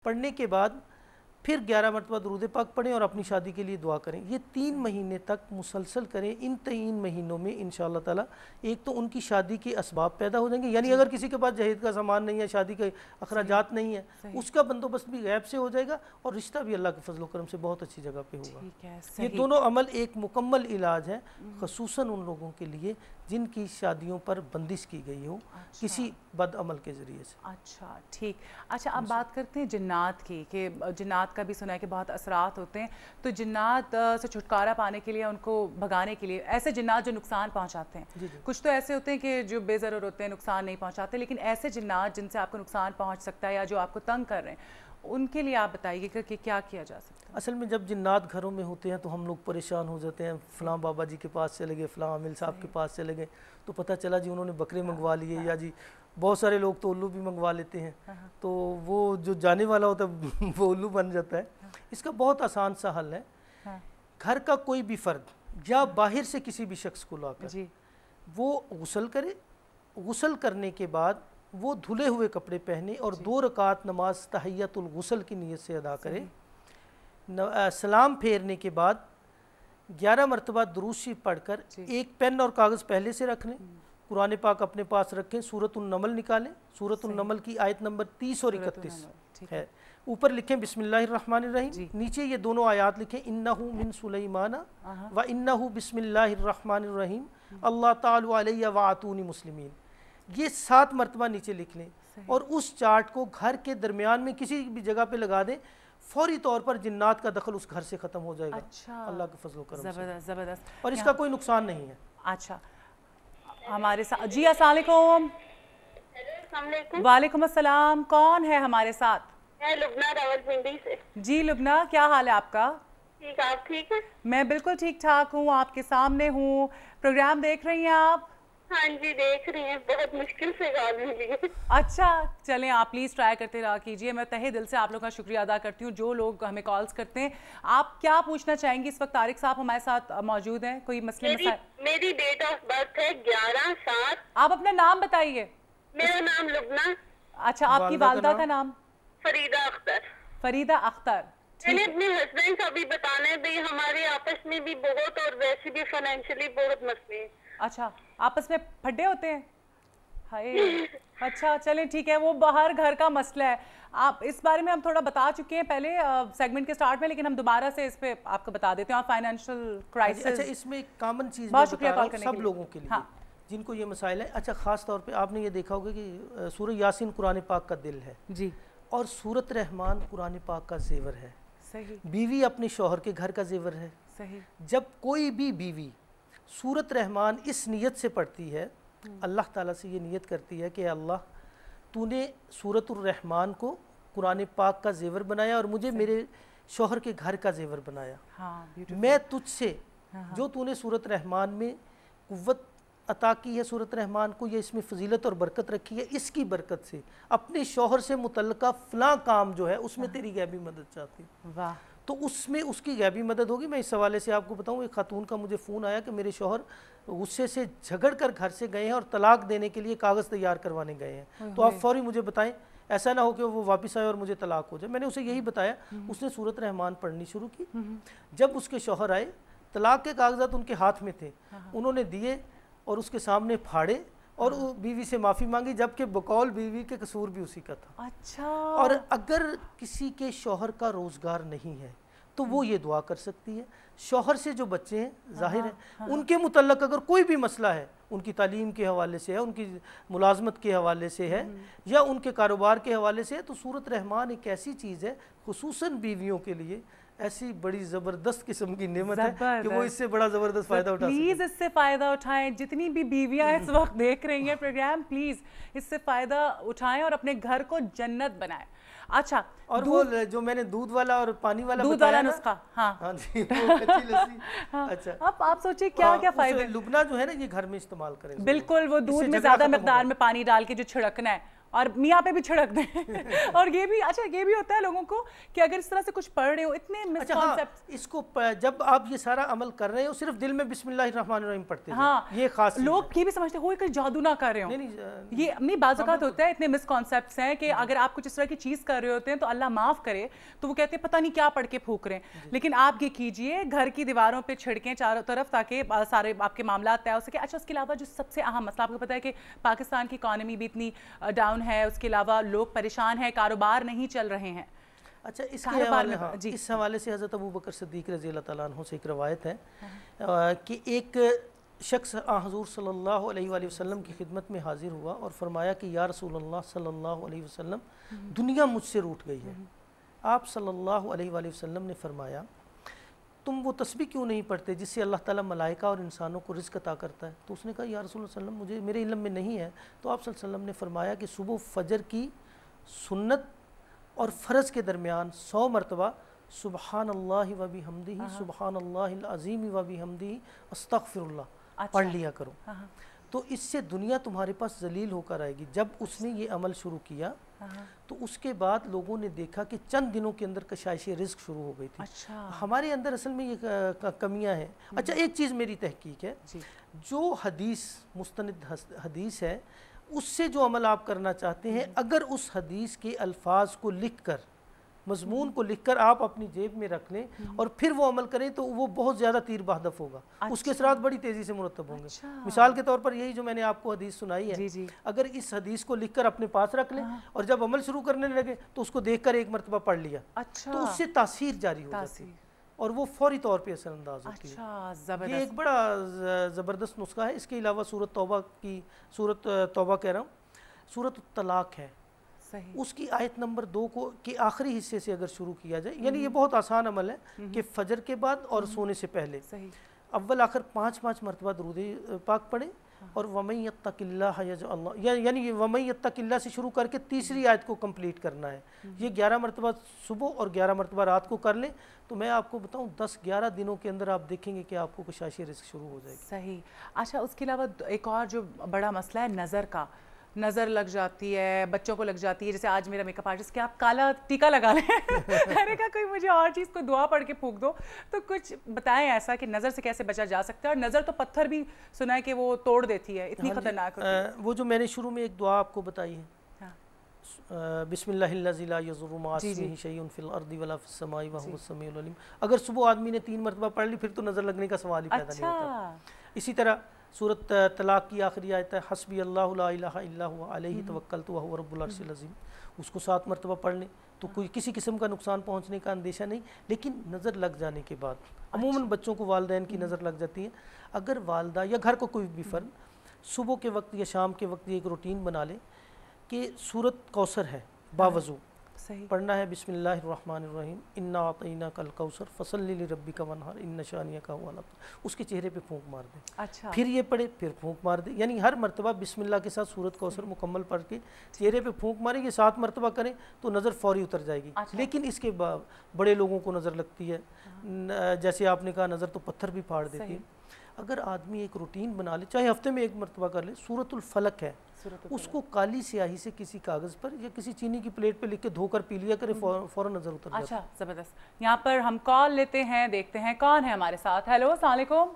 پڑھنے کے بعد پھر 11 مرتبہ درود پاک پڑھیں اور اپنی شادی کے لیے دعا کریں. یہ 3 مہینے تک مسلسل کریں. ان 3 مہینوں میں انشاءاللہ تعالی ایک تو ان کی شادی کے اسباب پیدا ہو جائیں گے. یعنی اگر کسی کے پاس جہیز کا سامان نہیں ہے, شادی کے اخراجات نہیں ہے, اس کا بندوبست بھی غیب سے ہو جائے گا اور رشتہ بھی اللہ کے فضل و کرم سے بہت اچھی جگہ پہ ہوگا. یہ دونوں عمل ایک مکمل علاج ہے, خصوصاً ان لوگوں کے لیے جن کی شادیوں پر بندش کی گئی ہو کسی بد عمل کے ذریعے سے. اچھا ٹھیک. اچھا اب بات کرتے ہیں جنات کی, کہ جنات کا بھی سنا ہے کہ بہت اثرات ہوتے ہیں. تو جنات سے چھٹکارا پانے کے لیے, ان کو بھگانے کے لیے, ایسے جنات جو نقصان پہنچاتے ہیں, کچھ تو ایسے ہوتے ہیں کہ جو بے ضرر ہوتے ہیں, نقصان نہیں پہنچاتے, لیکن ایسے جنات جن سے آپ کو نقصان پہنچ سکتا ہے یا جو آپ کو تنگ کر رہے ہیں, ان کے لیے آپ بتائیے کہ کیا کیا جا سکتا ہے؟ اصل میں جب جنات گھروں میں ہوتے ہیں تو ہم لوگ پریشان ہو جاتے ہیں. فلاں بابا جی کے پاس چلے گئے, فلاں عامل صاحب کے پاس چلے گئے, تو پتہ چلا جی انہوں نے بکرے منگوا لیے, یا جی بہت سارے لوگ تو الو بھی منگوا لیتے ہیں, تو وہ جو جانے والا ہوتا ہے وہ الو بن جاتا ہے. اس کا بہت آسان سا حل ہے. گھر کا کوئی بھی فرد یا باہر سے کسی بھی شخص کو لا کر وہ غسل کرے. غسل کرنے کے بعد وہ دھلے ہوئے کپڑے پہنے اور 2 رکعت نماز تحیت الغسل کی نیت سے ادا کرے. سلام پھیرنے کے بعد 11 مرتبہ درود شریف پڑھ کر ایک پین اور کاغذ پہلے سے رکھ لیں, قرآن پاک اپنے پاس رکھیں, سورۃ النمل نکالیں. سورۃ النمل کی آیت نمبر 30 اور 31 ہے. اوپر لکھیں بسم اللہ الرحمن الرحیم, نیچے یہ دونوں آیات لکھیں انہ من سلیمان و انہ بسم اللہ الرحمن الرحیم اللہ تعالی علیہ وآتونی مسلمین. یہ 7 مرتبہ نیچے لکھ لیں اور اس چارٹ کو گھر کے درمیان میں کسی بھی جگہ پہ لگا دیں. فوری طور پر جنات کا دخل اس گھر سے ختم ہو جائے گا اللہ کے فضل و کرم سے, زبردست. اور اس کا کوئی نقصان نہیں ہے. اچھا ہمارے ساتھ جی السلام علیکم. وعلیکم السلام, کون ہے ہمارے ساتھ؟ میں لبنہ راولپنڈی سے. جی لبنہ, کیا حال ہے آپ کا؟ ٹھیک, آپ ٹھیک ہیں؟ میں بالکل ٹھیک ٹھاک ہوں, آپ کے سامنے ہوں. پروگرام دیکھ رہی ہیں آپ؟ ہاں جی دیکھ رہی ہیں, بہت مشکل سے کال ملی ہے. اچھا چلیں آپ پلیز ٹرائی کرتے رہا کیجئے. میں تہہ دل سے آپ لوگوں کا شکریہ ادا کرتی ہوں جو لوگ ہمیں کالز کرتے ہیں. آپ کیا پوچھنا چاہیں گی؟ اس وقت طارق صاحب ہمارے ساتھ موجود ہیں. کوئی مسئلہ میری ڈیٹ آف برتھ ہے 11/7. آپ اپنا نام بتائیے. میرا نام لبنہ. اچھا آپ کی والدہ کا نام؟ فریدہ اختر. فریدہ اختر. میں نے اپنے ہسبینڈ کا بھی بتانا ہے بھئی, ہمارے آپس میں بھی بہت اور ویسے بھی فائنینشلی بہت مسئلے ہیں. اچھا آپس میں پھڈے ہوتے ہیں؟ ہائے اچھا چلیں ٹھیک ہے, وہ باہر گھر کا مسئلہ ہے. آپ اس بارے میں ہم تھوڑا بتا چکے ہیں پہلے سیگمنٹ کے سٹارٹ میں, لیکن ہم دوبارہ سے اس پہ آپ کو بتا دیتے ہیں. Financial crisis. اچھا اس میں ایک کامن چیز میں بتا رہا ہوں سب لوگوں کے لیے جن کو یہ مسائل ہے. اچھا خاص طور پہ آپ نے یہ دیکھا ہوگا کہ سورہ یاسین قرآن پاک کا دل ہے جی, اور سورۃ رحمان قرآن پاک کا زیور ہے. صحیح. بیوی اپنے شوہر کے گھر کا زیور ہے. صحیح. جب کوئی بھی بیوی سورۃ رحمان اس نیت سے پڑھتی ہے, اللہ تعالیٰ سے یہ نیت کرتی ہے کہ اللہ تو نے سورۃ الرحمان کو قرآن پاک کا زیور بنایا اور مجھے میرے شوہر کے گھر کا زیور بنایا. میں تجھ سے جو تو نے سورۃ رحمان میں قوت عطا کی ہے, سورۃ رحمان کو یہ اس میں فضیلت اور برکت رکھی ہے, اس کی برکت سے اپنے شوہر سے متعلقہ فلاں کام جو ہے اس میں تیری غیبی مدد چاہتی ہوں. واہ. تو اس میں اس کی غیبی مدد ہوگی. میں اس حوالے سے آپ کو بتاؤں, ایک خاتون کا مجھے فون آیا کہ میرے شوہر غصے سے جھگڑ کر گھر سے گئے ہیں اور طلاق دینے کے لیے کاغذ تیار کروانے گئے ہیں, تو آپ فوری مجھے بتائیں, ایسا نہ ہو کہ وہ واپس آئے اور مجھے طلاق ہو جائے. میں نے اسے یہی بتایا. اس نے سورۃ رحمان پڑھنی شروع کی. جب اس کے شوہر آئے, طلاق کے کاغذات ان کے ہاتھ میں تھے, انہوں نے دیے اور اس کے سامنے پھاڑے اور بیوی سے معافی مانگی, جبکہ بقول بیوی کے قصور بھی اسی کا تھا. اچھا. اور اگر کسی کے شوہر کا روزگار نہیں ہے تو وہ یہ دعا کر سکتی ہے. شوہر سے جو بچے ہیں ظاہر ہے ان کے متعلق اگر کوئی بھی مسئلہ ہے, ان کی تعلیم کے حوالے سے ہے, ان کی ملازمت کے حوالے سے ہے, یا ان کے کاروبار کے حوالے سے ہے, تو سورۃ رحمان ایک ایسی چیز ہے خصوصاً بیویوں کے لیے ایسی بڑی زبردست قسم کی نعمت ہے کہ وہ اس سے بڑا زبردست فائدہ اٹھا سکتے ہیں. پلیز اس سے فائدہ اٹھائیں. جتنی بھی بیویاں اس وقت دیکھ رہی ہیں پروگرام, پلیز اس سے فائدہ اٹھائیں اور اپنے گھر کو جنت بنائیں. اچھا, اور وہ جو میں نے دودھ والا اور پانی والا دودھ والا نسخہ, ہاں جی وہ کچی لسی. اچھا اب آپ سوچیں کیا کیا فائدے. لبنہ جو ہے نا یہ گھر میں استعمال کریں. بالکل, وہ دودھ میں زیادہ مقدار میں پانی ڈال کے جو چھڑکنا ہے اور میاں پہ بھی چھڑک دیں اور یہ بھی اچھا یہ بھی ہوتا ہے لوگوں کو کہ اگر اس طرح سے کچھ پڑھ رہے ہو اتنے مس کانسیپٹس اس کو جب آپ یہ سارا عمل کر رہے ہو صرف دل میں بسم اللہ الرحمن الرحیم پڑھتے ہیں یہ خاص لوگ یہ بھی سمجھتے ہیں کوئی جادو نہ کر رہے ہوں. یہ اپنی بعض اوقات ہوتا ہے اتنے مس کانسیپٹس ہیں کہ اگر آپ کچھ اس طرح کی چیز کر رہے ہوتے ہیں تو اللہ معاف کرے تو وہ کہتے ہیں پتہ نہیں کیا پڑھ کے پھونک رہے ہیں. لیکن آپ یہ کیجئے گھر کی دیواروں پہ چھڑکیں چاروں طرف تاکہ سارے آپ کے معاملات طے ہو سکے. اچھا اس کے علاوہ جو سب سے اہم مسئلہ آپ کو پتہ ہے کہ پاکستان کی اکانومی بھی اتنی ڈاؤن ہے, اس کے علاوہ لوگ پریشان ہیں, کاروبار نہیں چل رہے ہیں. اچھا اس حوالے سے حضرت ابوبکر صدیق رضی اللہ تعالیٰ عنہ سے ایک روایت ہے کہ ایک شخص حضور صلی اللہ علیہ وآلہ وسلم کی خدمت میں حاضر ہوا اور فرمایا کہ یا رسول اللہ صلی اللہ علیہ وسلم دنیا مجھ سے روٹھ گئی ہے. آپ صلی اللہ علیہ وآلہ وسلم نے فرمایا تم وہ تسبیح کیوں نہیں پڑھتے جس سے اللہ تعالیٰ ملائکہ اور انسانوں کو رزق عطا کرتا ہے؟ تو اس نے کہا یا رسول اللہ صلی اللہ علیہ وسلم مجھے میرے علم میں نہیں ہے. تو آپ صلی اللہ علیہ وسلم نے فرمایا کہ صبح فجر کی سنت اور فرض کے درمیان 100 مرتبہ سبحان اللہ و بحمدہ سبحان اللہ العظیم و بحمدہ استغفر اللہ پڑھ لیا کرو. تو اس سے دنیا تمہارے پاس ذلیل ہو کر آئے گی. جب اس نے یہ عمل شروع کیا تو اس کے بعد لوگوں نے دیکھا کہ چند دنوں کے اندر کشائش رزق شروع ہو گئی تھی. ہمارے اندر اصل میں یہ کمیاں ہیں. اچھا ایک چیز میری تحقیق ہے, جو حدیث مستند حدیث ہے اس سے جو عمل آپ کرنا چاہتے ہیں, اگر اس حدیث کے الفاظ کو لکھ کر مضمون کو لکھ کر آپ اپنی جیب میں رکھ لیں اور پھر وہ عمل کریں تو وہ بہت زیادہ تیر بہدف ہوگا. اس کے اثرات بڑی تیزی سے مرتب ہوں گے. مثال کے طور پر یہی جو میں نے آپ کو حدیث سنائی ہے, اگر اس حدیث کو لکھ کر اپنے پاس رکھ لیں اور جب عمل شروع کرنے لگے تو اس کو دیکھ کر ایک مرتبہ پڑھ لیا تو اس سے تاثیر جاری ہو جاتی ہے اور وہ فوری طور پہ اثر انداز ہوتی ہے. یہ ایک بڑا زبردست نسخہ ہے. اس کے علاوہ سورۃ توبہ کہہ رہا ہوں, سورۃ الطلاق ہے, اس کی آیت نمبر 2 کے آخری حصے سے اگر شروع کیا جائے, یعنی یہ بہت آسان عمل ہے کہ فجر کے بعد اور سونے سے پہلے اول آخر 5 مرتبہ درود پاک پڑھیں اور وَمَن يَتَّقِ اللَّهَ يَجْعَلْ اللَّهُ, یعنی وَمَن يَتَّقِ اللَّهَ سے شروع کر کے تیسری آیت کو کمپلیٹ کرنا ہے. یہ 11 مرتبہ صبح اور 11 مرتبہ رات کو کر لیں تو میں آپ کو بتاؤں 10-11 دنوں کے اندر آپ دیکھیں گے کہ آپ کو کشائش رزق شروع ہو جائے گی. صحیح. اچھا اس کے علاوہ ایک اور جو بڑا مسئلہ ہے نظر کا, نظر لگ جاتی ہے, بچوں کو لگ جاتی ہے. جیسے آج میرا میک اپ آرٹسٹ کہ آپ کالا ٹیکا لگا لیں, میں نے کہا کوئی مجھے اور چیز کو دعا پڑھ کے پھونک دو. تو کچھ بتائیں ایسا کہ نظر سے کیسے بچا جا سکتا ہے, اور نظر تو پتھر بھی سنا ہے کہ وہ توڑ دیتی ہے, اتنی خطرناک ہوتی ہے. وہ جو میں نے شروع میں ایک دعا آپ کو بتائی ہے, بسم اللہ الذی لا یضر مع اسمہ شیء فی الارض ولا فی السماء وهو السمیع العلیم, اگر صبح آدمی نے 3 مرتبہ پڑھ لی پھر تو نظر لگنے کا سوال ہی پیدا نہیں ہوتا. اسی طرح سورۃ طلاق کی آخری آیت ہے حسبی اللہ لا الہ الا هو علیہ توکلت وهو رب العرش العظیم, اس کو 7 مرتبہ پڑھ لیں تو کوئی کسی قسم کا نقصان پہنچنے کا اندیشہ نہیں. لیکن نظر لگ جانے کے بعد عموماً بچوں کو والدین کی نظر لگ جاتی ہے. اگر والدہ یا گھر کو کوئی بھی فرد صبح کے وقت یا شام کے وقت ایک روٹین بنا لے کہ سورۃ کوثر ہے باوضو پڑھنا ہے, بسم اللہ الرحمن الرحیم انا اعطیناک الکوثر فصلی لربک وانحر ان شانئک هو الابتر, اس کے چہرے پہ پھونک مار دیں. پھر یہ پڑھے پھر پھونک مار دیں, یعنی ہر مرتبہ بسم اللہ کے ساتھ سورۃ کوثر مکمل پڑھ کے چہرے پہ پھونک ماریں. یہ 7 مرتبہ کریں تو نظر فوری اتر جائے گی. لیکن اس کے بڑے لوگوں کو نظر لگتی ہے, جیسے آپ نے کہا نظر تو پتھر بھی پھاڑ دیتی ہے. اگر آدمی ایک روٹین بنا لے, چاہے ہفتے میں 1 مرتبہ کر لے, سورۃ الفلق ہے, اس کو کالی سیاہی سے کسی کاغذ پر یا کسی چینی کی پلیٹ پہ لکھ کے دھو کر پی لیا کرے, فوراً نظر اتر جاتا ہے. اچھا زبردست. یہاں پر ہم کال لیتے ہیں, دیکھتے ہیں کون ہے ہمارے ساتھ. ہیلو السلام علیکم.